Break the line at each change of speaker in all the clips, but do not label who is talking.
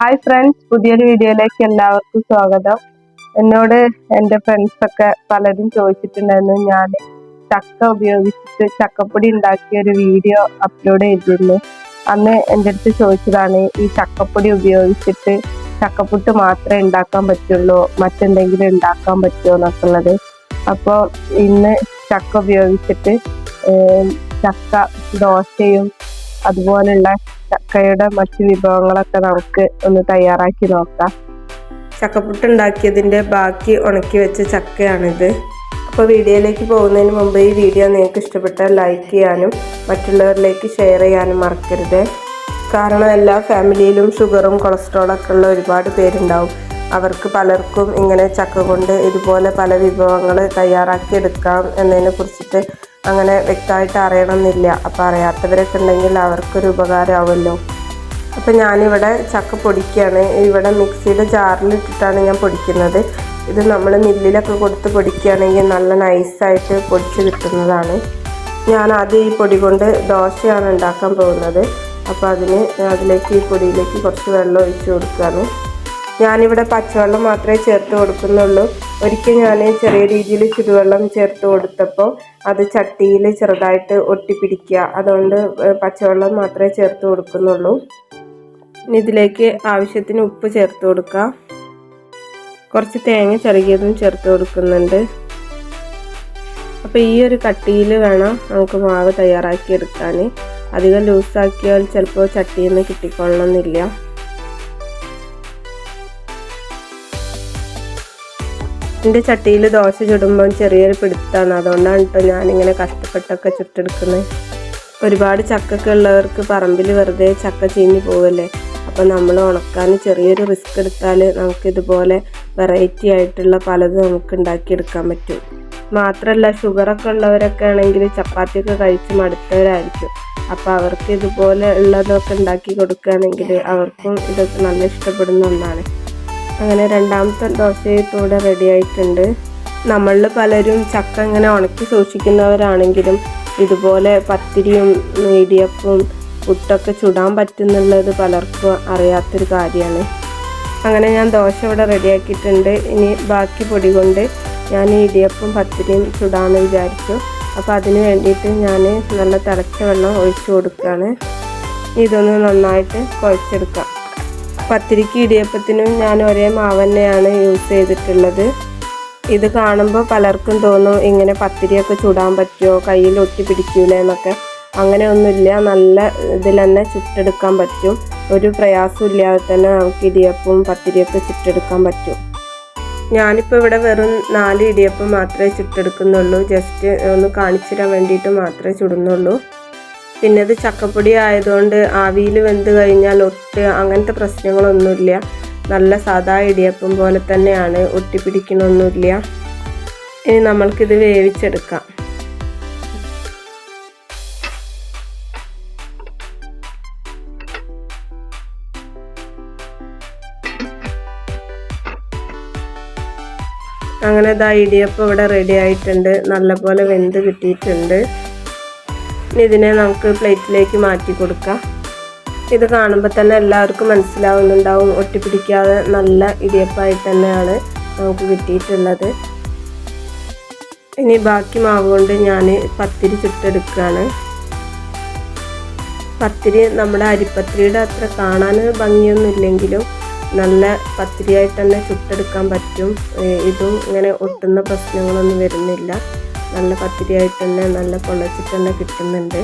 Hi friends, പുതിയൊരു വീഡിയോയിലേക്ക് എല്ലാവർക്കും സ്വാഗതം. എന്നോട് എൻ്റെ ഫ്രണ്ട്സൊക്കെ പലരും ചോദിച്ചിട്ടുണ്ടായിരുന്നു, ഞാൻ ചക്ക ഉപയോഗിച്ചിട്ട് ചക്കപ്പൊടി ഉണ്ടാക്കിയ ഒരു വീഡിയോ അപ്ലോഡ് ചെയ്തിരുന്നു. അന്ന് എൻ്റെ അടുത്ത് ചോദിച്ചതാണ്, ഈ ചക്കപ്പൊടി ഉപയോഗിച്ചിട്ട് ചക്കപ്പുട്ട് മാത്രമേ ഉണ്ടാക്കാൻ പറ്റുള്ളൂ, മറ്റെന്തെങ്കിലും ഉണ്ടാക്കാൻ പറ്റുമോ എന്നൊക്കെ ഉള്ളത്. അപ്പോൾ ഇന്ന് ചക്ക ഉപയോഗിച്ചിട്ട് ചക്ക ദോശയും അതുപോലുള്ള ചക്കയുടെ മറ്റു വിഭവങ്ങളൊക്കെ നമുക്ക് ഒന്ന് തയ്യാറാക്കി നോക്കാം. ചക്കപ്പുട്ട് ഉണ്ടാക്കിയതിൻ്റെ ബാക്കി ഉണക്കി വെച്ച ചക്കയാണിത്. അപ്പോൾ വീഡിയോയിലേക്ക് പോകുന്നതിന് മുമ്പ് ഈ വീഡിയോ നിങ്ങൾക്ക് ഇഷ്ടപ്പെട്ടാൽ ലൈക്ക് ചെയ്യാനും മറ്റുള്ളവരിലേക്ക് ഷെയർ ചെയ്യാനും മറക്കരുത്. കാരണം എല്ലാ ഫാമിലിയിലും ഷുഗറും കൊളസ്ട്രോളൊക്കെ ഉള്ള ഒരുപാട് പേരുണ്ടാവും. അവർക്ക് പലർക്കും ഇങ്ങനെ ചക്ക കൊണ്ട് ഇതുപോലെ പല വിഭവങ്ങൾ തയ്യാറാക്കി എടുക്കാം എന്നതിനെ കുറിച്ചിട്ട് അങ്ങനെ വ്യക്തമായിട്ട് അറിയണമെന്നില്ല. അപ്പോൾ അറിയാത്തവരൊക്കെ ഉണ്ടെങ്കിൽ അവർക്കൊരു ഉപകാരമാവുമല്ലോ. അപ്പോൾ ഞാനിവിടെ ചക്ക പൊടിക്കുകയാണ്. ഇവിടെ മിക്സിയുടെ ജാറിലിട്ടിട്ടാണ് ഞാൻ പൊടിക്കുന്നത്. ഇത് നമ്മൾ മില്ലിലൊക്കെ കൊടുത്ത് പൊടിക്കുകയാണെങ്കിൽ നല്ല നൈസായിട്ട് പൊടിച്ച് കിട്ടുന്നതാണ്. ഞാൻ ആദ്യം ഈ പൊടി കൊണ്ട് ദോശയാണ് ഉണ്ടാക്കാൻ പോകുന്നത്. അപ്പോൾ അതിലേക്ക് ഈ പൊടിയിലേക്ക് കുറച്ച് വെള്ളം ഒഴിച്ച് കൊടുക്കുകയാണ്. ഞാനിവിടെ പച്ചവെള്ളം മാത്രമേ ചേർത്ത് കൊടുക്കുന്നുള്ളൂ. ഒരിക്കൽ ഞാൻ ചെറിയ രീതിയിൽ ചുടുവെള്ളം ചേർത്ത് കൊടുത്തപ്പോൾ അത് ചട്ടിയിൽ ചെറുതായിട്ട് ഒട്ടിപ്പിടിക്കുക. അതുകൊണ്ട് പച്ചവെള്ളം മാത്രമേ ചേർത്ത് കൊടുക്കുന്നുള്ളൂ. ഇനി ഇതിലേക്ക് ആവശ്യത്തിന് ഉപ്പ് ചേർത്ത് കൊടുക്കുക. കുറച്ച് തേങ്ങ ചിരകിയതും ചേർത്ത് കൊടുക്കുന്നുണ്ട്. അപ്പോൾ ഈ ഒരു കട്ടിയിൽ വേണം നമുക്ക് മാവ് തയ്യാറാക്കി എടുക്കാൻ. അധികം ലൂസാക്കിയാൽ ചിലപ്പോൾ ചട്ടിയിൽ നിന്ന് കിട്ടിക്കൊള്ളണമെന്നില്ല. എൻ്റെ ചട്ടിയിൽ ദോശ ചുടുമ്പോൾ ചെറിയൊരു പിടുത്താണ്. അതുകൊണ്ടാണ് കേട്ടോ ഞാനിങ്ങനെ കഷ്ടപ്പെട്ടൊക്കെ ചുട്ടെടുക്കുന്നത്. ഒരുപാട് ചക്കൊക്കെ ഉള്ളവർക്ക് പറമ്പിൽ വെറുതെ ചക്ക ചീഞ്ഞ് പോവല്ലേ. അപ്പോൾ നമ്മൾ ഉണക്കാൻ ചെറിയൊരു റിസ്ക് എടുത്താൽ നമുക്കിതുപോലെ വെറൈറ്റി ആയിട്ടുള്ള പലതും നമുക്ക് ഉണ്ടാക്കിയെടുക്കാൻ പറ്റും. മാത്രമല്ല ഷുഗറൊക്കെ ഉള്ളവരൊക്കെ ആണെങ്കിൽ ചപ്പാത്തിയൊക്കെ കഴിച്ച് മടുത്തവരായിരിക്കും. അപ്പോൾ അവർക്ക് ഇതുപോലെ ഉള്ളതൊക്കെ ഉണ്ടാക്കി കൊടുക്കുകയാണെങ്കിൽ അവർക്കും ഇതൊക്കെ നല്ല ഇഷ്ടപ്പെടുന്ന ഒന്നാണ്. അങ്ങനെ രണ്ടാമത്തെ ദോശ ഇപ്പോൾ ഇവിടെ റെഡി ആയിട്ടുണ്ട്. നമ്മളിൽ പലരും ചക്ക ഇങ്ങനെ ഉണക്കി സൂക്ഷിക്കുന്നവരാണെങ്കിലും ഇതുപോലെ പത്തിരിയും ഇടിയപ്പവും പുട്ടൊക്കെ ചുടാൻ പറ്റുന്നുള്ളത് പലർക്കും അറിയാത്തൊരു കാര്യമാണ്. അങ്ങനെ ഞാൻ ദോശ ഇവിടെ റെഡിയാക്കിയിട്ടുണ്ട്. ഇനി ബാക്കി പൊടി കൊണ്ട് ഞാൻ ഇടിയപ്പവും പത്തിരിയും ചുടാമെന്ന് വിചാരിച്ചു. അപ്പോൾ അതിന് വേണ്ടിയിട്ട് ഞാൻ നല്ല തിളച്ച വെള്ളം ഒഴിച്ചു കൊടുക്കുകയാണ്. ഇതൊന്ന് നന്നായിട്ട് കുഴച്ചെടുക്കാം. പത്തിരിക്ക് ഇടിയപ്പത്തിനും ഞാൻ ഒരേ മാവ് തന്നെയാണ് യൂസ് ചെയ്തിട്ടുള്ളത്. ഇത് കാണുമ്പോൾ പലർക്കും തോന്നും ഇങ്ങനെ പത്തിരിയൊക്കെ ചുടാൻ പറ്റുമോ, കയ്യിൽ ഒട്ടി പിടിക്കൂലേ എന്നൊക്കെ. അങ്ങനെയൊന്നുമില്ല, നല്ല ഇതിൽ തന്നെ ചുട്ടെടുക്കാൻ പറ്റും. ഒരു പ്രയാസം ഇല്ലാതെ തന്നെ നമുക്ക് ഇടിയപ്പവും പത്തിരിയൊക്കെ ചുട്ടെടുക്കാൻ പറ്റും. ഞാനിപ്പോൾ ഇവിടെ വെറും 4 ഇടിയപ്പം മാത്രമേ ചുട്ടെടുക്കുന്നുള്ളൂ. ജസ്റ്റ് ഒന്ന് കാണിച്ചു തരാൻ വേണ്ടിയിട്ട് മാത്രമേ ചുടുന്നുള്ളൂ. പിന്നെ ഇത് ചക്കപ്പൊടി ആയതുകൊണ്ട് ആവിയിൽ വെന്ത് കഴിഞ്ഞാൽ ഒട്ട് അങ്ങനത്തെ പ്രശ്നങ്ങളൊന്നുമില്ല. നല്ല സാധാ ഇടിയപ്പം പോലെ തന്നെയാണ്, ഒട്ടിപ്പിടിക്കണമൊന്നുമില്ല. ഇനി നമ്മൾക്കിത് വേവിച്ചെടുക്കാം. അങ്ങനെ ഇതാ ഇടിയപ്പം ഇവിടെ റെഡി ആയിട്ടുണ്ട്. നല്ലപോലെ വെന്ത് കിട്ടിയിട്ടുണ്ട്. ഇനി ഇതിനെ നമുക്ക് പ്ലേറ്റിലേക്ക് മാറ്റി കൊടുക്കാം. ഇത് കാണുമ്പോൾ തന്നെ എല്ലാവർക്കും മനസ്സിലാവുന്നുണ്ടാവും, ഒട്ടിപ്പിടിക്കാതെ നല്ല ഇടിയപ്പമായിട്ട് തന്നെയാണ് നമുക്ക് കിട്ടിയിട്ടുള്ളത്. ഇനി ബാക്കി മാവ് കൊണ്ട് ഞാൻ പത്തിരി ചുട്ടെടുക്കുകയാണ്. പത്തിരി നമ്മുടെ അരിപ്പത്തിരിയുടെ അത്ര കാണാൻ ഭംഗിയൊന്നുമില്ലെങ്കിലും നല്ല പത്തിരിയായിട്ട് തന്നെ ചുട്ടെടുക്കാൻ പറ്റും. ഇതും ഇങ്ങനെ ഒട്ടുന്ന പ്രശ്നങ്ങളൊന്നും വരുന്നില്ല. നല്ല പത്തിരിയായിട്ട് തന്നെ നല്ല പൊള്ളച്ചിട്ട് തന്നെ കിട്ടുന്നുണ്ട്.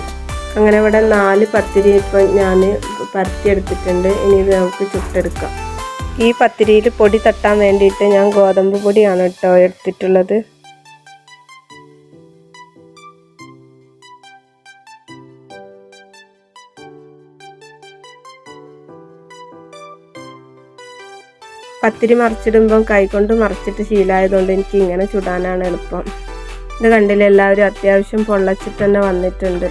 അങ്ങനെ ഇവിടെ 4 പത്തിരി ഇപ്പം ഞാൻ പരത്തിയെടുത്തിട്ടുണ്ട്. ഇനി ഇത് നമുക്ക് ചുട്ടെടുക്കാം. ഈ പത്തിരിയിൽ പൊടി തട്ടാൻ വേണ്ടിയിട്ട് ഞാൻ ഗോതമ്പ് പൊടിയാണ് കേട്ടോ എടുത്തിട്ടുള്ളത്. പത്തിരി മറിച്ചിടുമ്പം കൈകൊണ്ട് മറിച്ചിട്ട് ശീലമായതുകൊണ്ട് എനിക്ക് ഇങ്ങനെ ചുടാനാണ് എളുപ്പം. ഇത് കണ്ടില്ല, എല്ലാവരും അത്യാവശ്യം പൊള്ളച്ചിട്ട് തന്നെ വന്നിട്ടുണ്ട്.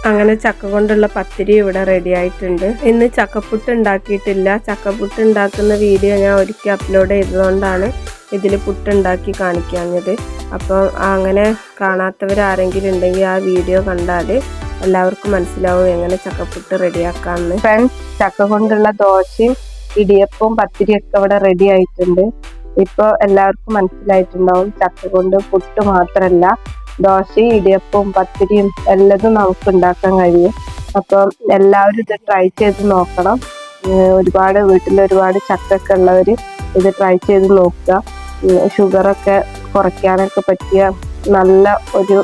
അങ്ങനെ ചക്ക കൊണ്ടുള്ള പത്തിരി ഇവിടെ റെഡി ആയിട്ടുണ്ട്. ഇന്ന് ചക്കപ്പുട്ട് ഉണ്ടാക്കിയിട്ടില്ല. ചക്കപ്പുട്ട് ഉണ്ടാക്കുന്ന വീഡിയോ ഞാൻ ഒരിക്കൽ അപ്ലോഡ് ചെയ്തതുകൊണ്ടാണ് ഇതിൽ പുട്ടുണ്ടാക്കി കാണിക്കാഞ്ഞത്. അപ്പോൾ അങ്ങനെ കാണാത്തവരാരെങ്കിലും ഉണ്ടെങ്കിൽ ആ വീഡിയോ കണ്ടാൽ എല്ലാവർക്കും മനസ്സിലാവും എങ്ങനെ ചക്കപ്പുട്ട് റെഡിയാക്കാമെന്ന്. ഫ്രണ്ട്സ്, ചക്ക കൊണ്ടുള്ള ദോശയും ഇടിയപ്പവും പത്തിരിയൊക്കെ ഇവിടെ റെഡി ആയിട്ടുണ്ട്. ഇപ്പൊ എല്ലാവർക്കും മനസ്സിലായിട്ടുണ്ടാവും ചക്ക കൊണ്ട് പുട്ട് മാത്രമല്ല ദോശയും ഇടിയപ്പവും പത്തിരിയും എല്ലതും നമുക്ക് ഉണ്ടാക്കാൻ കഴിയും. അപ്പം എല്ലാവരും ഇത് ട്രൈ ചെയ്ത് നോക്കണം. ഒരുപാട് വീട്ടിൽ ഒരുപാട് ചക്കൊക്കെ ഉള്ളവര് ഇത് ട്രൈ ചെയ്ത് നോക്കുക. ഷുഗറൊക്കെ കുറയ്ക്കാനൊക്കെ പറ്റിയ നല്ല ഒരു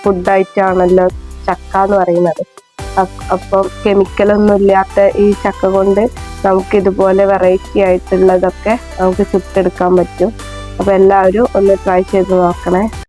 ഫുഡായിട്ടാണല്ലോ ചക്ക എന്ന് പറയുന്നത്. അപ്പം കെമിക്കലൊന്നും ഇല്ലാത്ത ഈ ചക്ക കൊണ്ട് നമുക്ക് ഇതുപോലെ വെറൈറ്റി ആയിട്ടുള്ളതൊക്കെ നമുക്ക് ചുട്ടെടുക്കാൻ പറ്റും. അപ്പൊ എല്ലാവരും ഒന്ന് ട്രൈ ചെയ്ത് നോക്കണേ.